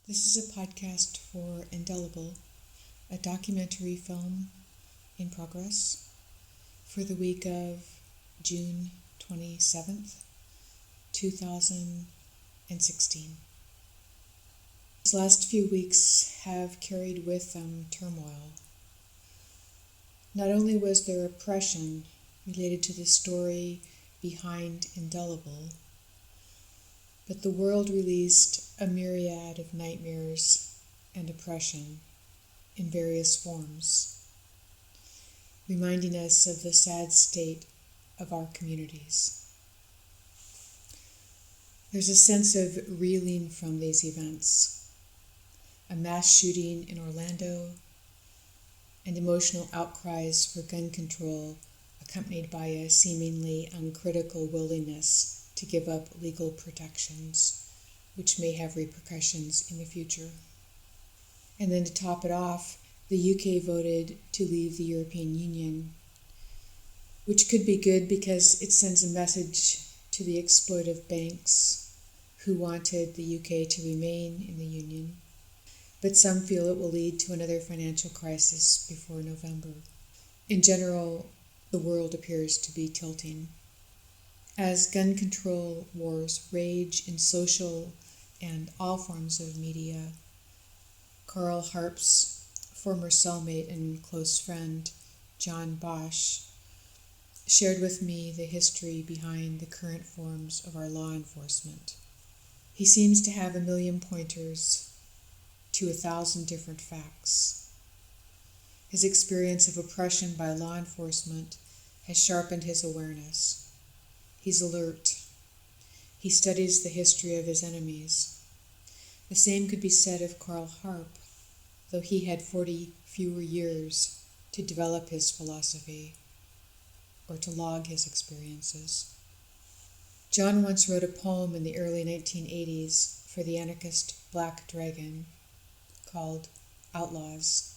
This is a podcast for Indelible, a documentary film in progress for the week of June 27th, 2016. These last few weeks have carried with them turmoil. Not only was there oppression related to the story behind Indelible, but the world released a myriad of nightmares and oppression in various forms, reminding us of the sad state of our communities. There's a sense of reeling from these events, a mass shooting in Orlando, and emotional outcries for gun control accompanied by a seemingly uncritical willingness to give up legal protections, which may have repercussions in the future. And then to top it off, the UK voted to leave the European Union, which could be good because it sends a message to the exploitive banks who wanted the UK to remain in the Union. But some feel it will lead to another financial crisis before November. In general, the world appears to be tilting. As gun control wars rage in social and all forms of media, Harp's former cellmate and close friend, John Bosch, shared with me the history behind the current forms of our law enforcement. He seems to have a million pointers to 1,000 different facts. His experience of oppression by law enforcement has sharpened his awareness. He's alert. He studies the history of his enemies. The same could be said of Harp, though he had 40 fewer years to develop his philosophy or to log his experiences. John once wrote a poem in the early 1980s for the anarchist Black Dragon called Outlaws.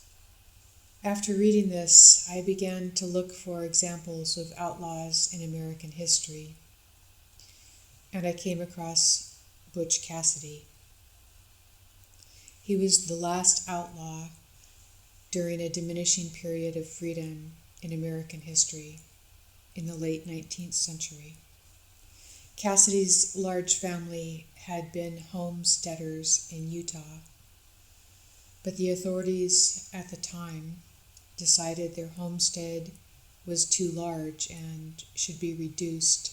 After reading this, I began to look for examples of outlaws in American history, and I came across Butch Cassidy. He was the last outlaw during a diminishing period of freedom in American history in the late 19th century. Cassidy's large family had been homesteaders in Utah, but the authorities at the time decided their homestead was too large and should be reduced,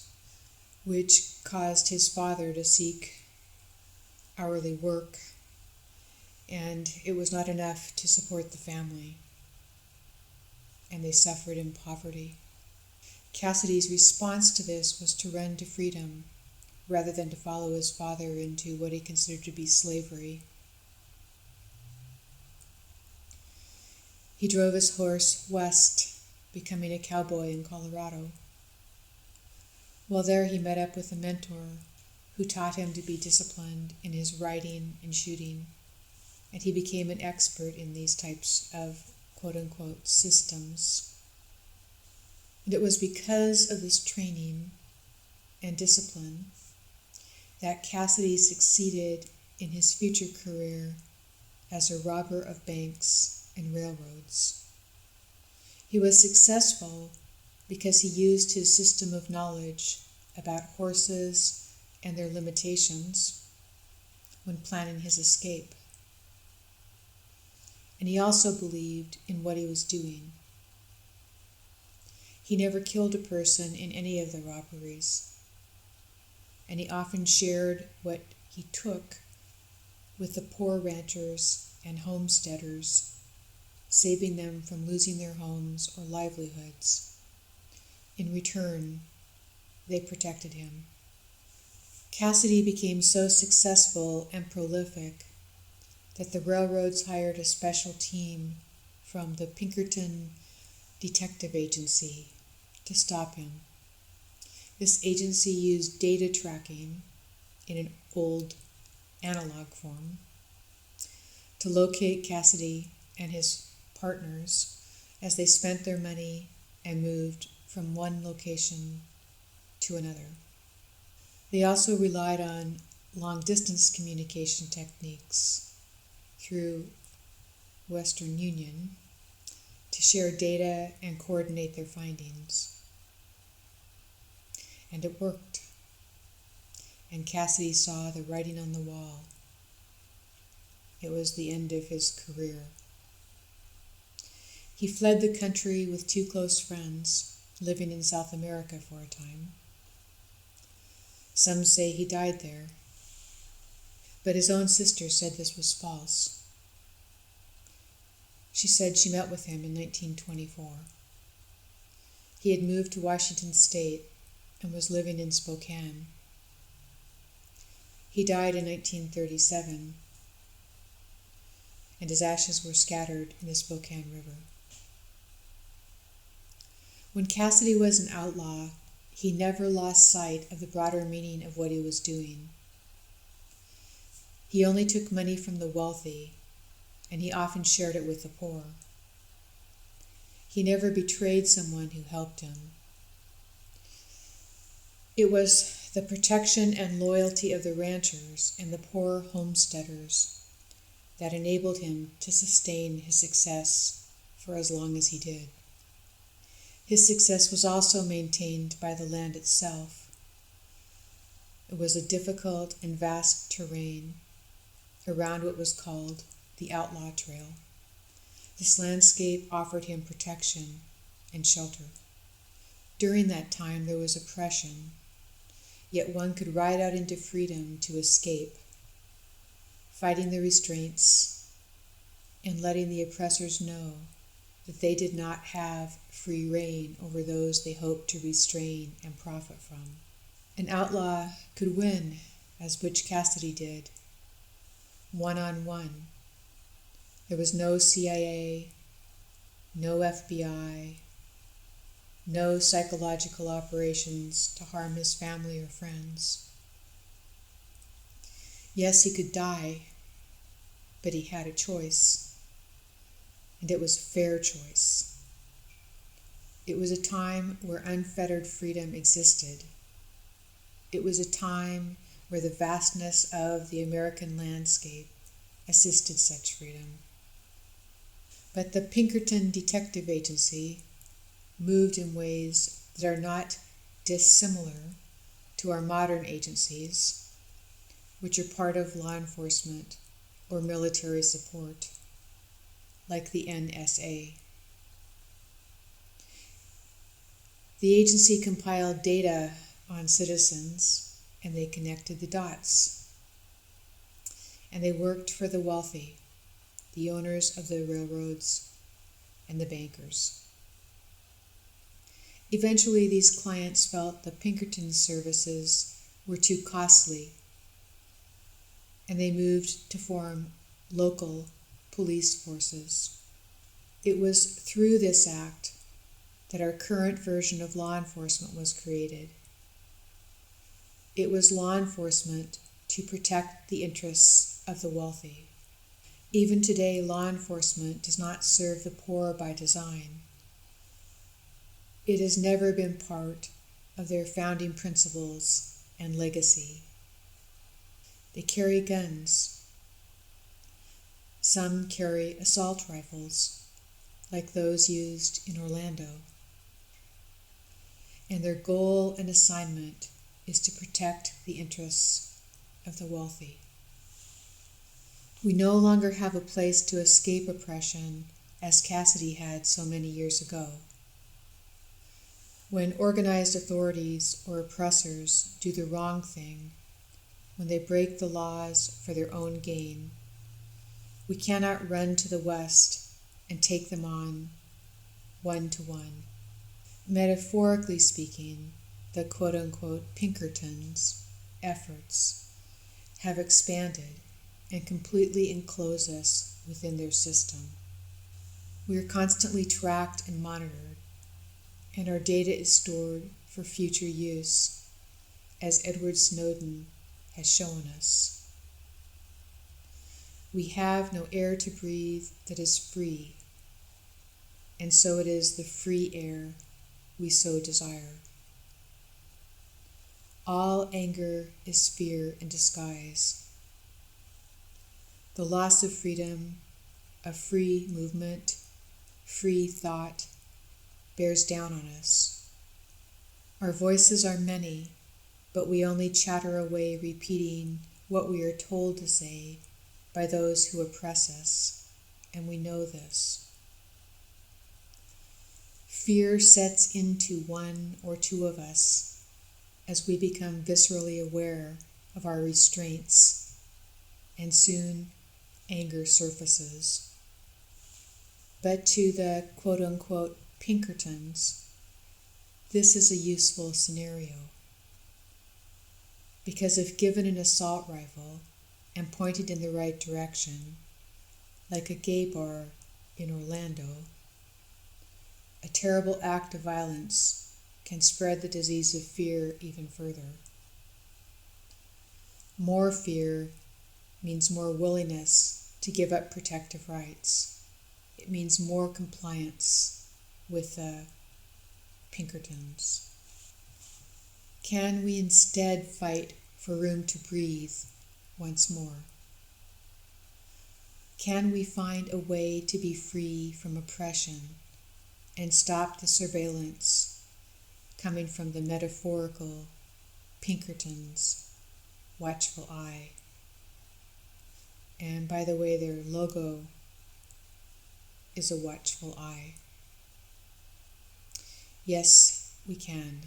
which caused his father to seek hourly work, and it was not enough to support the family, and they suffered in poverty. Cassidy's response to this was to run to freedom rather than to follow his father into what he considered to be slavery. He drove his horse west, becoming a cowboy in Colorado. While there, he met up with a mentor who taught him to be disciplined in his riding and shooting, and he became an expert in these types of quote-unquote systems. And it was because of this training and discipline that Cassidy succeeded in his future career as a robber of banks and railroads. He was successful because he used his system of knowledge about horses and their limitations when planning his escape. And he also believed in what he was doing. He never killed a person in any of the robberies, and he often shared what he took with the poor ranchers and homesteaders, saving them from losing their homes or livelihoods. In return, they protected him. Cassidy became so successful and prolific that the railroads hired a special team from the Pinkerton Detective Agency to stop him. This agency used data tracking in an old analog form to locate Cassidy and his partners as they spent their money and moved from one location to another. They also relied on long-distance communication techniques through Western Union to share data and coordinate their findings. And it worked. And Cassidy saw the writing on the wall. It was the end of his career. He fled the country with two close friends, living in South America for a time. Some say he died there, but his own sister said this was false. She said she met with him in 1924. He had moved to Washington State and was living in Spokane. He died in 1937, and his ashes were scattered in the Spokane River. When Cassidy was an outlaw, he never lost sight of the broader meaning of what he was doing. He only took money from the wealthy, and he often shared it with the poor. He never betrayed someone who helped him. It was the protection and loyalty of the ranchers and the poor homesteaders that enabled him to sustain his success for as long as he did. His success was also maintained by the land itself. It was a difficult and vast terrain around what was called the Outlaw Trail. This landscape offered him protection and shelter. During that time there was oppression, yet one could ride out into freedom to escape, fighting the restraints and letting the oppressors know that they did not have free rein over those they hoped to restrain and profit from. An outlaw could win, as Butch Cassidy did, one-on-one. There was no CIA, no FBI, no psychological operations to harm his family or friends. Yes, he could die, but he had a choice, and it was a fair choice. It was a time where unfettered freedom existed. It was a time where the vastness of the American landscape assisted such freedom. But the Pinkerton Detective Agency moved in ways that are not dissimilar to our modern agencies, which are part of law enforcement or military support, like the NSA. The agency compiled data on citizens, and they connected the dots. And they worked for the wealthy, the owners of the railroads, and the bankers. Eventually, these clients felt the Pinkerton services were too costly, and they moved to form local police forces. It was through this act that our current version of law enforcement was created. It was law enforcement to protect the interests of the wealthy. Even today, law enforcement does not serve the poor by design. It has never been part of their founding principles and legacy. They carry guns. Some carry assault rifles, like those used in Orlando. And their goal and assignment is to protect the interests of the wealthy. We no longer have a place to escape oppression as Cassidy had so many years ago. When organized authorities or oppressors do the wrong thing, when they break the laws for their own gain, we cannot run to the West and take them on one-to-one. Metaphorically speaking, the quote-unquote Pinkertons' efforts have expanded and completely enclose us within their system. We are constantly tracked and monitored, and our data is stored for future use, as Edward Snowden has shown us. We have no air to breathe that is free, and so it is the free air we so desire. All anger is fear in disguise. The loss of freedom, of free movement, free thought, bears down on us. Our voices are many, but we only chatter away repeating what we are told to say by those who oppress us, and we know this. Fear sets into one or two of us as we become viscerally aware of our restraints, and soon anger surfaces. But to the quote-unquote Pinkertons, this is a useful scenario. Because if given an assault rifle and pointed in the right direction, like a gay bar in Orlando, a terrible act of violence can spread the disease of fear even further. More fear means more willingness to give up protective rights. It means more compliance with the Pinkertons. Can we instead fight for room to breathe once more? Can we find a way to be free from oppression and stop the surveillance coming from the metaphorical Pinkertons' watchful eye? And by the way, their logo is a watchful eye. Yes, we can.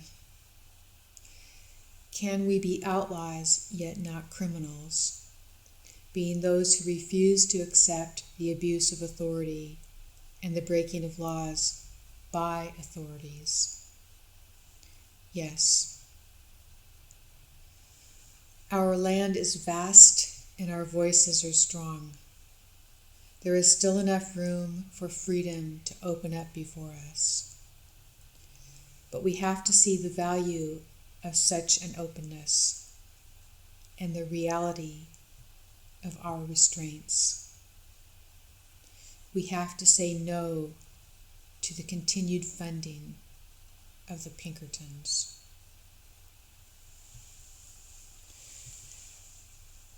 Can we be outlaws yet not criminals, being those who refuse to accept the abuse of authority and the breaking of laws by authorities? Yes. Our land is vast and our voices are strong. There is still enough room for freedom to open up before us. But we have to see the value of such an openness and the reality of our restraints. We have to say no to the continued funding of the Pinkertons.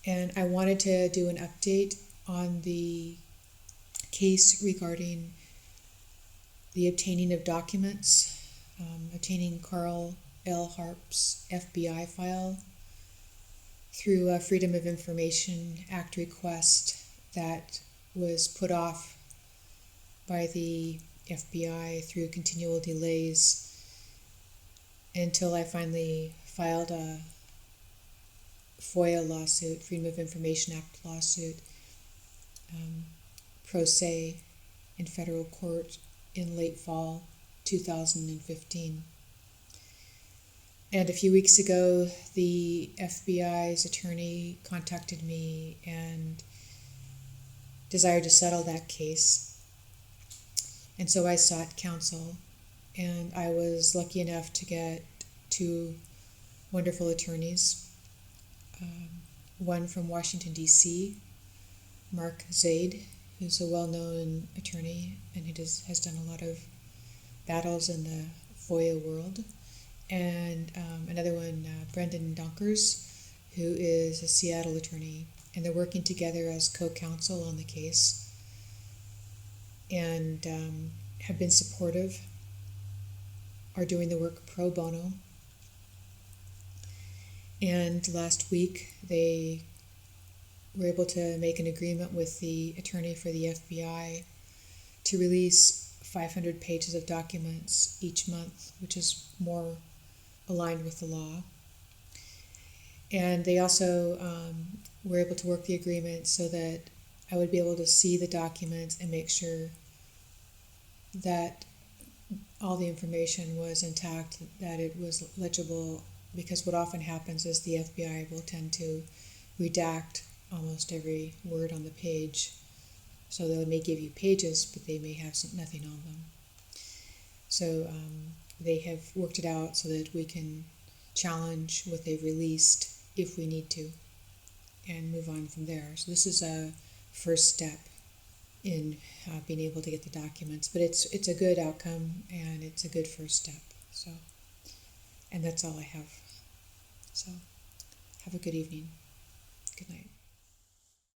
And I wanted to do an update on the case regarding the obtaining of documents, obtaining Carl L. Harp's FBI file through a Freedom of Information Act request that was put off by the FBI through continual delays until I finally filed a FOIA lawsuit, Freedom of Information Act lawsuit, pro se in federal court in late fall 2015. And a few weeks ago, the FBI's attorney contacted me and desired to settle that case. And so I sought counsel, and I was lucky enough to get two wonderful attorneys. One from Washington, D.C., Mark Zaid, who's a well-known attorney and who has done a lot of battles in the FOIA world. And another one, Brendan Donkers, who is a Seattle attorney. And they're working together as co-counsel on the case and have been supportive, are doing the work pro bono. And last week, they were able to make an agreement with the attorney for the FBI to release 500 pages of documents each month, which is more aligned with the law. And they also were able to work the agreement so that I would be able to see the documents and make sure that all the information was intact, that it was legible, because what often happens is the FBI will tend to redact almost every word on the page. So they may give you pages, but they may have nothing on them. So they have worked it out so that we can challenge what they've released if we need to and move on from there. So this is a first step in being able to get the documents, but it's a good outcome and it's a good first step. So, and that's all I have. So have a good evening. Good night.